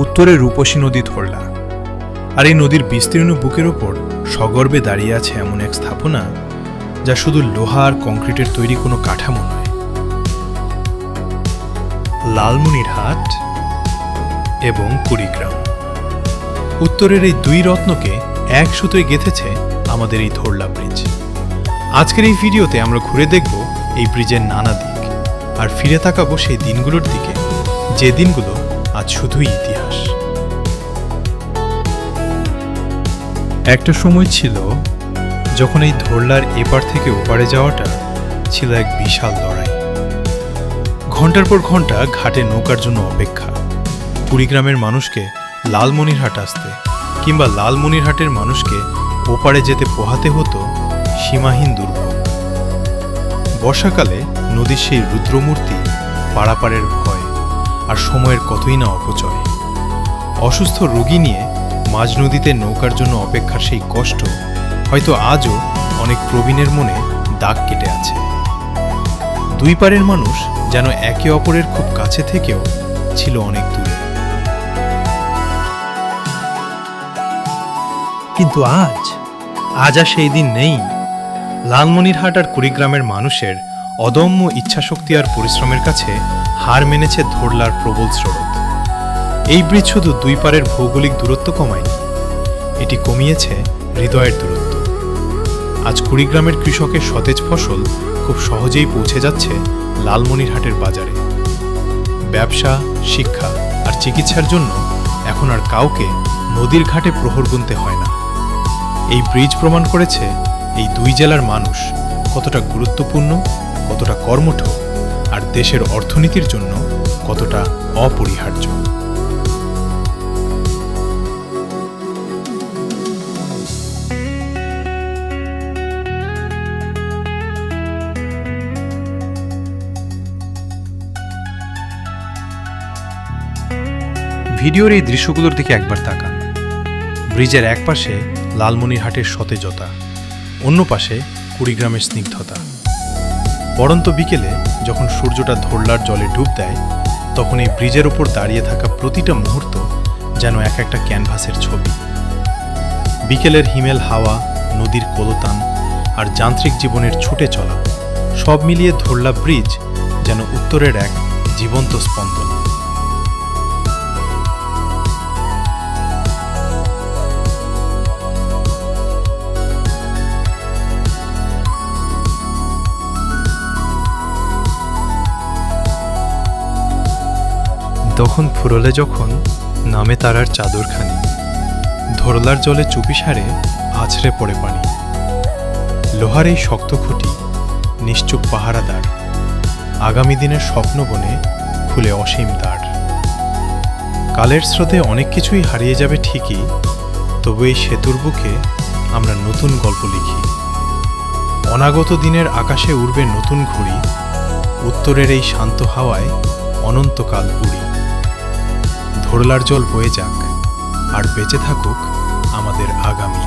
উত্তরে রূপসী নদী ধরলা। আর এই নদীর বিস্তীর্ণ বুকের ওপর সগর্বে দাঁড়িয়ে আছে এমন এক স্থাপনা যা শুধু লোহা আর কংক্রিটের তৈরি কোনো কাঠামো নয়। লালমনিরহাট এবং কুড়িগ্রাম, উত্তরের এই দুই রত্নকে এক সুতোয় গেঁথেছে আমাদের এই ধরলা ব্রিজ। আজকের এই ভিডিওতে আমরা ঘুরে দেখব এই ব্রিজের নানা দিক, আর ফিরে তাকাবো সেই দিনগুলোর দিকে যে দিনগুলো আজ শুধুই ইতিহাস। একটা সময় ছিল যখন এই ধরলার এপার থেকে ওপারে যাওয়াটা ছিল এক বিশাল লড়াই। ঘন্টার পর ঘন্টা ঘাটে নৌকার জন্য অপেক্ষা, কুড়িগ্রামের মানুষকে লালমনিরহাট আসতে কিংবা লালমনিরহাটের মানুষকে ওপারে যেতে পোহাতে হতো সীমাহীন দুর্ভোগ। বর্ষাকালে নদীর সেই রুদ্রমূর্তি, পারাপারের ভয়, আর সময়ের কতই না অপচয়। অসুস্থ রোগী নিয়ে মাঝ নদীতে নৌকার জন্য অপেক্ষার সেই কষ্ট হয়তো আজও অনেক প্রবীণের মনে দাগ কেটে আছে। দুই পারের মানুষ যেন একে অপরের খুব কাছে থেকেও ছিল অনেক দূরে। কিন্তু আজ আর সেই দিন নেই। লালমনিরহাট আর কুড়িগ্রামের মানুষের অদম্য ইচ্ছাশক্তি আর পরিশ্রমের কাছে হার মেনেছে ধরলার প্রবল স্রোত। এই ব্রিজ শুধু দুই পারের ভৌগোলিক দূরত্ব কমায়নি, এটি কমিয়েছে হৃদয়ের দূরত্ব। আজ কুড়িগ্রামের কৃষকের সতেজ ফসল খুব সহজেই পৌঁছে যাচ্ছে লালমনিরহাটের বাজারে। ব্যবসা, শিক্ষা আর চিকিৎসার জন্য এখন আর কাউকে নদীর ঘাটে প্রহর গুনতে হয় না। এই ব্রিজ প্রমাণ করেছে এই দুই জেলার মানুষ কতটা গুরুত্বপূর্ণ, কতটা কর্মঠ, আর দেশের অর্থনীতির জন্য কতটা অপরিহার্য। ভিডিওর এই দৃশ্যগুলোর দিকে একবার তাকান। ব্রিজের এক পাশে লালমনিরহাটের সতেজতা, অন্য পাশে কুড়িগ্রামের স্নিগ্ধতা। পড়ন্ত বিকেলে যখন সূর্যটা ধরলার জলে ডুব দেয়, তখন এই ব্রিজের ওপর দাঁড়িয়ে থাকা প্রতিটা মুহূর্ত যেন এক একটা ক্যানভাসের ছবি। বিকেলের হিমেল হাওয়া, নদীর কলতান আর যান্ত্রিক জীবনের ছুটে চলা সব মিলিয়ে ধরলা ব্রিজ যেন উত্তরের এক জীবন্ত স্পন্দন। তখন ফুরলে যখন নামে তারার চাদরখানি, ধরলার জলে চুপিসারে আছড়ে পড়ে পানি। লোহার এই শক্ত খুঁটি, নিশ্চুপ পাহারাদার, আগামী দিনের স্বপ্ন বনে খুলে অসীম দ্বার। কালের স্রোতে অনেক কিছুই হারিয়ে যাবে ঠিকই, তবু এই সেতুর বুকে আমরা নতুন গল্প লিখি। অনাগত দিনের আকাশে উড়বে নতুন ঘুড়ি, উত্তরের এই শান্ত হাওয়ায় অনন্তকাল উড়ি। ধরলার জল বয়ে যাক, আর বেঁচে থাকুক আমাদের আগামী।